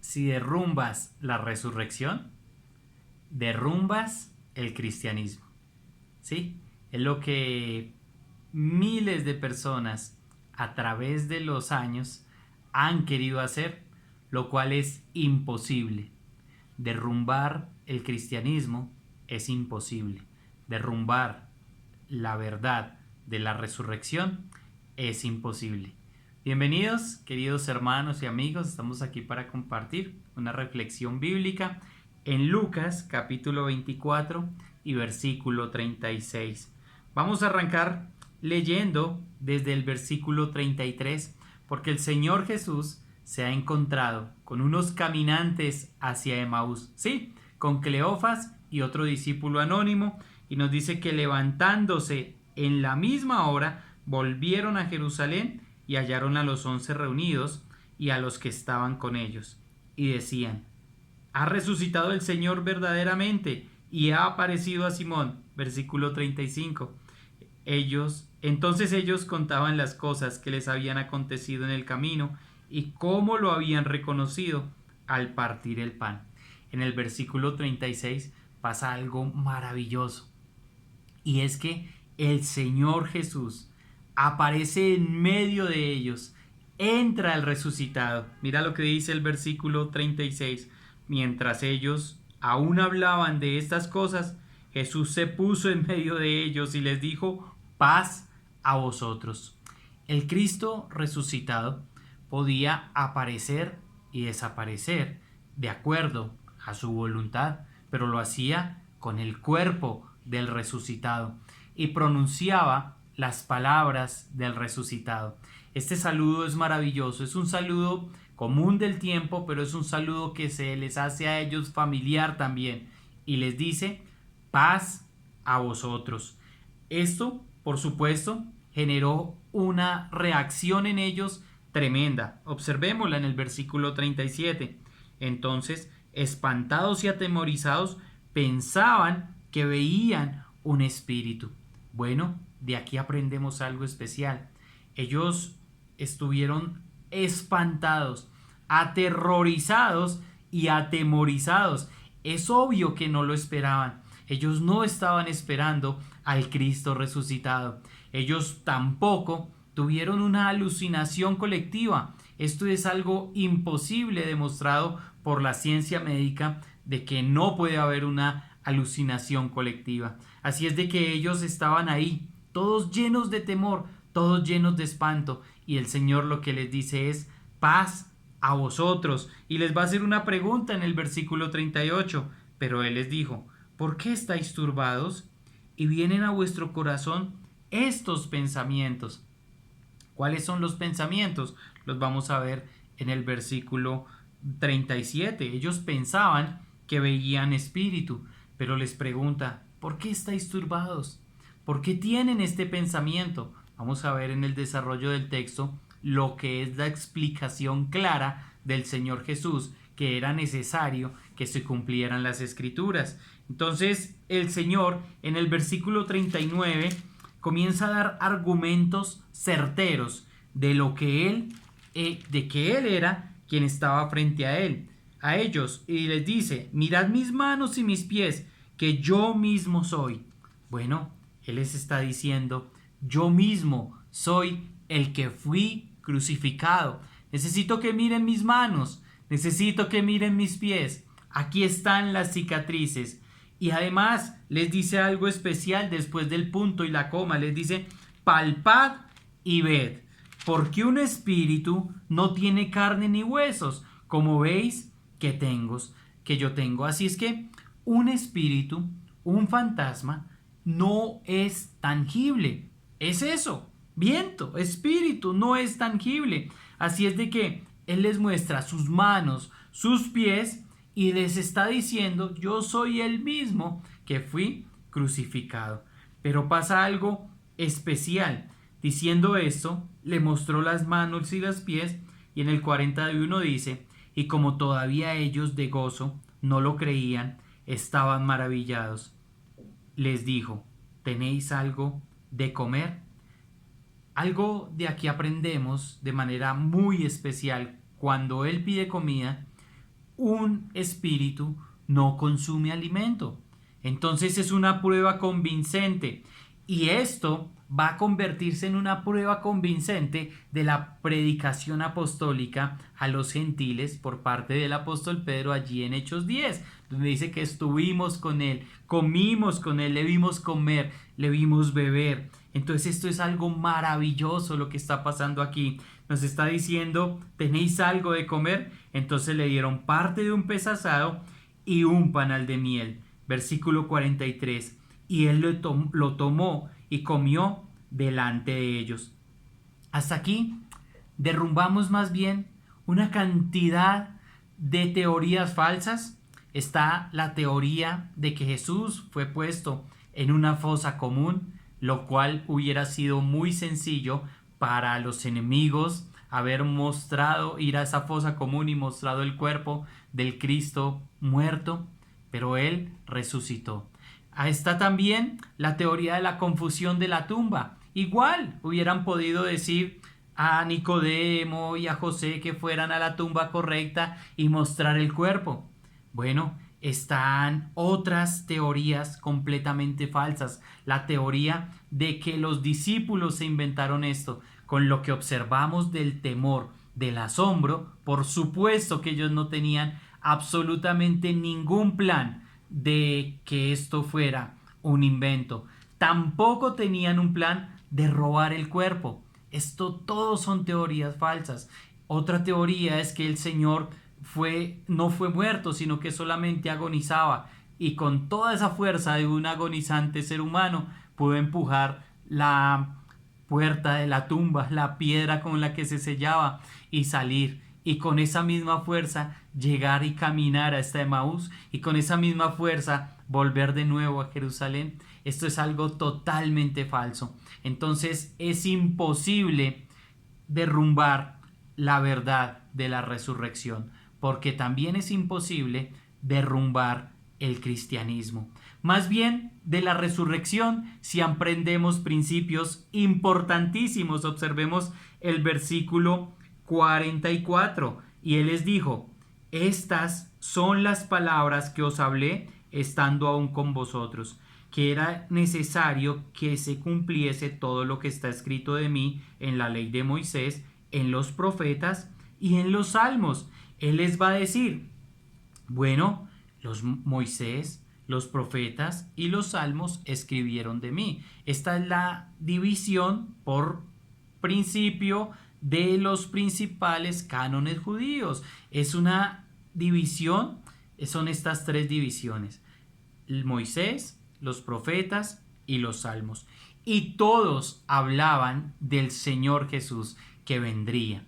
si derrumbas la resurrección, derrumbas el cristianismo. ¿Sí? Es lo que miles de personas a través de los años han querido hacer, lo cual es imposible. Derrumbar el cristianismo es imposible. Derrumbar la verdad de la resurrección es imposible. Bienvenidos, queridos hermanos y amigos. Estamos aquí para compartir una reflexión bíblica en Lucas capítulo 24 y versículo 36. Vamos a arrancar leyendo desde el versículo 33, porque el Señor Jesús se ha encontrado con unos caminantes hacia Emaús, sí, con Cleofas y otro discípulo anónimo, y nos dice que levantándose en la misma hora, volvieron a Jerusalén y hallaron a los 11 reunidos y a los que estaban con ellos, y decían: ha resucitado el Señor verdaderamente y ha aparecido a Simón. Versículo 35. Entonces ellos contaban las cosas que les habían acontecido en el camino y cómo lo habían reconocido al partir el pan. En el versículo 36 pasa algo maravilloso, y es que el Señor Jesús aparece en medio de ellos, entra el resucitado. Mira lo que dice el versículo 36. Mientras ellos aún hablaban de estas cosas, Jesús se puso en medio de ellos y les dijo: paz a vosotros. El Cristo resucitado podía aparecer y desaparecer de acuerdo a su voluntad, pero lo hacía con el cuerpo del resucitado y pronunciaba las palabras del resucitado. Este saludo es maravilloso, es un saludo común del tiempo, pero es un saludo que se les hace a ellos familiar también, y les dice: paz a vosotros. Esto, por supuesto, generó una reacción en ellos tremenda. Observémosla en el versículo 37. Entonces, espantados y atemorizados, pensaban que veían un espíritu. Bueno, de aquí aprendemos algo especial. Ellos estuvieron espantados, aterrorizados y atemorizados. Es obvio que no lo esperaban. Ellos no estaban esperando al Cristo resucitado. Ellos tampoco tuvieron una alucinación colectiva. Esto es algo imposible, demostrado por la ciencia médica, de que no puede haber una alucinación colectiva. Así es de que ellos estaban ahí, todos llenos de temor, todos llenos de espanto, y el Señor lo que les dice es: paz a vosotros. Y les va a hacer una pregunta en el versículo 38, pero Él les dijo: ¿por qué estáis turbados? Y vienen a vuestro corazón estos pensamientos. ¿Cuáles son los pensamientos? Los vamos a ver en el versículo 37. Ellos pensaban que veían espíritu, pero les pregunta: ¿por qué estáis turbados? ¿Por qué tienen este pensamiento? Vamos a ver en el desarrollo del texto lo que es la explicación clara del Señor Jesús, que era necesario que se cumplieran las Escrituras. Entonces el Señor en el versículo 39 comienza a dar argumentos certeros de lo que de que Él era quien estaba frente a ellos, y les dice: mirad mis manos y mis pies, que yo mismo soy. Bueno, Él les está diciendo: yo mismo soy el que fui crucificado. Necesito que miren mis manos, necesito que miren mis pies. Aquí están las cicatrices. Y además les dice algo especial después del punto y la coma. Les dice: palpad y ved, porque un espíritu no tiene carne ni huesos, como veis que yo tengo. Así es que un espíritu, un fantasma, no es tangible. Es eso, viento, espíritu, no es tangible. Así es de que Él les muestra sus manos, sus pies, y les está diciendo: yo soy el mismo que fui crucificado. Pero pasa algo especial. Diciendo esto, le mostró las manos y los pies, y en el 41 dice: y como todavía ellos de gozo no lo creían, estaban maravillados. Les dijo: ¿tenéis algo de comer? Algo de aquí aprendemos de manera muy especial. Cuando Él pide comida, un espíritu no consume alimento. Entonces es una prueba convincente y esto va a convertirse en una prueba convincente de la predicación apostólica a los gentiles por parte del apóstol Pedro allí en Hechos 10, donde dice que estuvimos con él, comimos con él, le vimos comer, le vimos beber. Entonces esto es algo maravilloso lo que está pasando aquí. Nos está diciendo, ¿tenéis algo de comer? Entonces le dieron parte de un pez asado y un panal de miel. Versículo 43. Y él lo tomó y comió delante de ellos. Hasta aquí derrumbamos más bien una cantidad de teorías falsas. Está la teoría de que Jesús fue puesto en una fosa común, lo cual hubiera sido muy sencillo para los enemigos haber mostrado, ir a esa fosa común y mostrado el cuerpo del Cristo muerto, pero él resucitó. Ahí está también la teoría de la confusión de la tumba. Igual hubieran podido decir a Nicodemo y a José que fueran a la tumba correcta y mostrar el cuerpo. Bueno, están otras teorías completamente falsas. La teoría de que los discípulos se inventaron esto. Con lo que observamos del temor, del asombro, por supuesto que ellos no tenían absolutamente ningún plan de que esto fuera un invento. Tampoco tenían un plan de robar el cuerpo. Esto todo son teorías falsas. Otra teoría es que el Señor no fue muerto, sino que solamente agonizaba y con toda esa fuerza de un agonizante ser humano pudo empujar la puerta de la tumba, la piedra con la que se sellaba y salir, y con esa misma fuerza llegar y caminar hasta Emaús, y con esa misma fuerza volver de nuevo a Jerusalén. Esto es algo totalmente falso. Entonces es imposible derrumbar la verdad de la resurrección, porque también es imposible derrumbar el cristianismo. Más bien, de la resurrección, si aprendemos principios importantísimos, observemos el versículo 44. Y él les dijo: estas son las palabras que os hablé estando aún con vosotros, que era necesario que se cumpliese todo lo que está escrito de mí en la ley de Moisés, en los profetas y en los salmos. Él les va a decir, bueno, los Moisés, los profetas y los salmos escribieron de mí. Esta es la división por principio de los principales cánones judíos. Es una división, son estas tres divisiones: Moisés, los profetas y los salmos. Y todos hablaban del Señor Jesús que vendría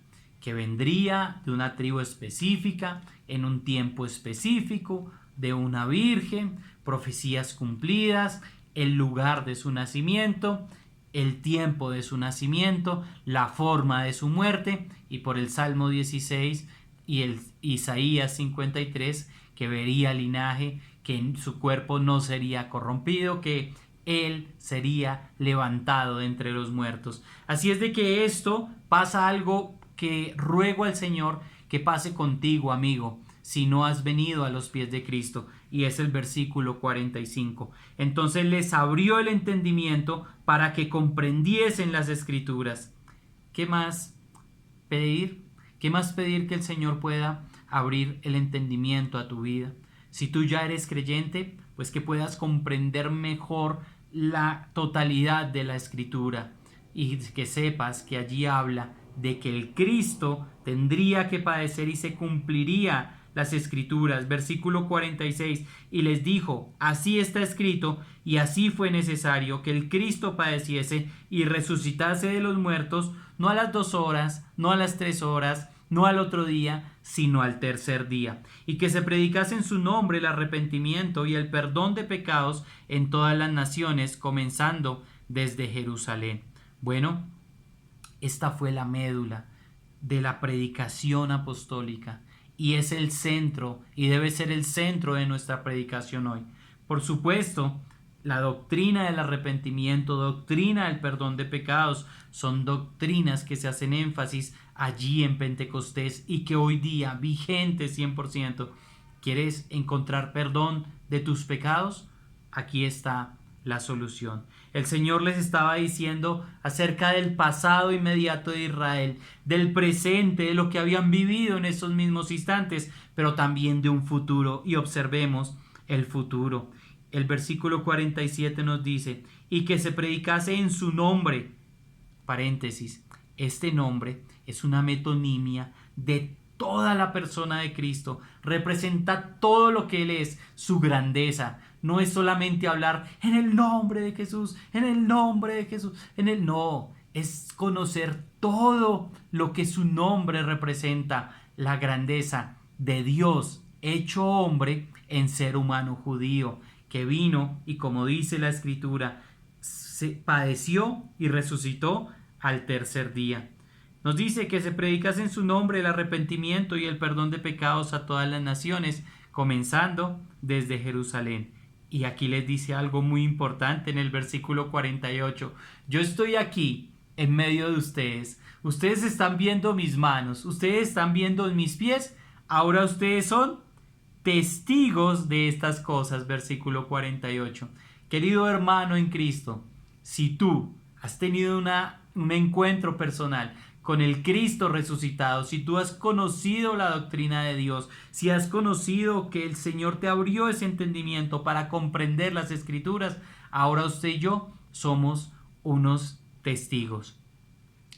de una tribu específica, en un tiempo específico, de una virgen, profecías cumplidas, el lugar de su nacimiento, el tiempo de su nacimiento, la forma de su muerte, y por el Salmo 16 y el Isaías 53, que vería linaje, que su cuerpo no sería corrompido, que él sería levantado de entre los muertos. Así es de que esto pasa algo que ruego al Señor que pase contigo, amigo, si no has venido a los pies de Cristo, y es el versículo 45. Entonces les abrió el entendimiento para que comprendiesen las Escrituras. ¿Qué más pedir? ¿Qué más pedir que el Señor pueda abrir el entendimiento a tu vida? Si tú ya eres creyente, pues que puedas comprender mejor la totalidad de la Escritura y que sepas que allí habla de que el Cristo tendría que padecer y se cumpliría las Escrituras. Versículo 46, y les dijo: así está escrito, y así fue necesario que el Cristo padeciese y resucitase de los muertos, no a las 2 horas, no a las 3 horas, no al otro día, sino al tercer día, y que se predicase en su nombre el arrepentimiento y el perdón de pecados en todas las naciones, comenzando desde Jerusalén. Bueno, esta fue la médula de la predicación apostólica y es el centro y debe ser el centro de nuestra predicación hoy. Por supuesto, la doctrina del arrepentimiento, doctrina del perdón de pecados, son doctrinas que se hacen énfasis allí en Pentecostés y que hoy día, vigente 100%, ¿quieres encontrar perdón de tus pecados? Aquí está la solución. El Señor les estaba diciendo acerca del pasado inmediato de Israel, del presente, de lo que habían vivido en esos mismos instantes, pero también de un futuro. Y observemos el futuro. El versículo 47 nos dice, y que se predicase en su nombre, paréntesis, este nombre es una metonimia de toda la persona de Cristo, representa todo lo que Él es, su grandeza. No es solamente hablar en el nombre de Jesús, en el nombre de Jesús, no, es conocer todo lo que su nombre representa, la grandeza de Dios hecho hombre en ser humano judío, que vino y, como dice la Escritura, se padeció y resucitó al tercer día. Nos dice que se predicase en su nombre el arrepentimiento y el perdón de pecados a todas las naciones, comenzando desde Jerusalén. Y aquí les dice algo muy importante en el versículo 48. Yo estoy aquí en medio de ustedes. Ustedes están viendo mis manos, ustedes están viendo mis pies. Ahora ustedes son testigos de estas cosas. Versículo 48. Querido hermano en Cristo, si tú has tenido un encuentro personal con el Cristo resucitado, si tú has conocido la doctrina de Dios, si has conocido que el Señor te abrió ese entendimiento para comprender las Escrituras, ahora usted y yo somos unos testigos.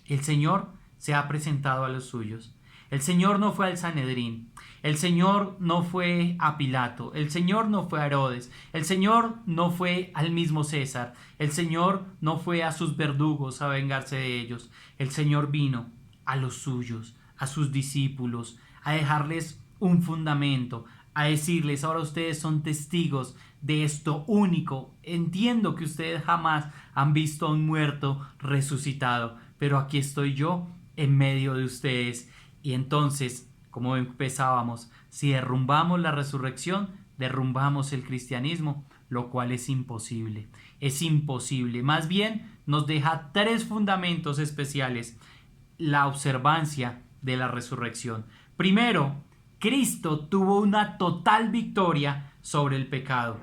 El Señor se ha presentado a los suyos. El Señor no fue al Sanedrín, el Señor no fue a Pilato, el Señor no fue a Herodes, el Señor no fue al mismo César, el Señor no fue a sus verdugos a vengarse de ellos. El Señor vino a los suyos, a sus discípulos, a dejarles un fundamento, a decirles, ahora ustedes son testigos de esto único. Entiendo que ustedes jamás han visto a un muerto resucitado, pero aquí estoy yo en medio de ustedes. Y entonces, como empezábamos, si derrumbamos la resurrección, derrumbamos el cristianismo, lo cual es imposible. Es imposible. Más bien, nos deja tres fundamentos especiales. La observancia de la resurrección. Primero, Cristo tuvo una total victoria sobre el pecado.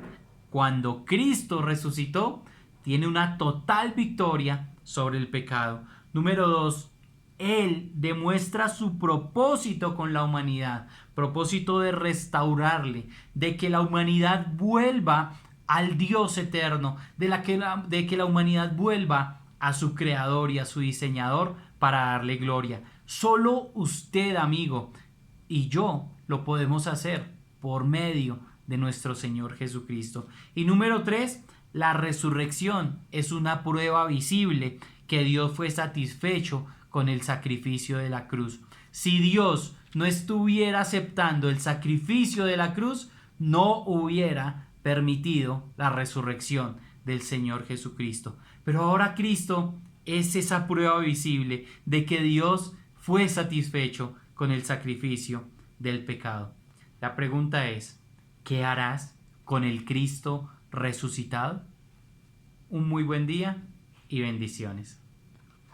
Cuando Cristo resucitó, tiene una total victoria sobre el pecado. Número dos, Él demuestra su propósito con la humanidad, propósito de restaurarle, de que la humanidad vuelva al Dios eterno, de que la humanidad vuelva a su creador y a su diseñador para darle gloria. Solo usted, amigo, y yo lo podemos hacer por medio de nuestro Señor Jesucristo. Y número tres, la resurrección es una prueba visible que Dios fue satisfecho con el sacrificio de la cruz. Si Dios no estuviera aceptando el sacrificio de la cruz, no hubiera permitido la resurrección del Señor Jesucristo. Pero ahora Cristo es esa prueba visible de que Dios fue satisfecho con el sacrificio del pecado. La pregunta es, ¿qué harás con el Cristo resucitado? Un muy buen día y bendiciones.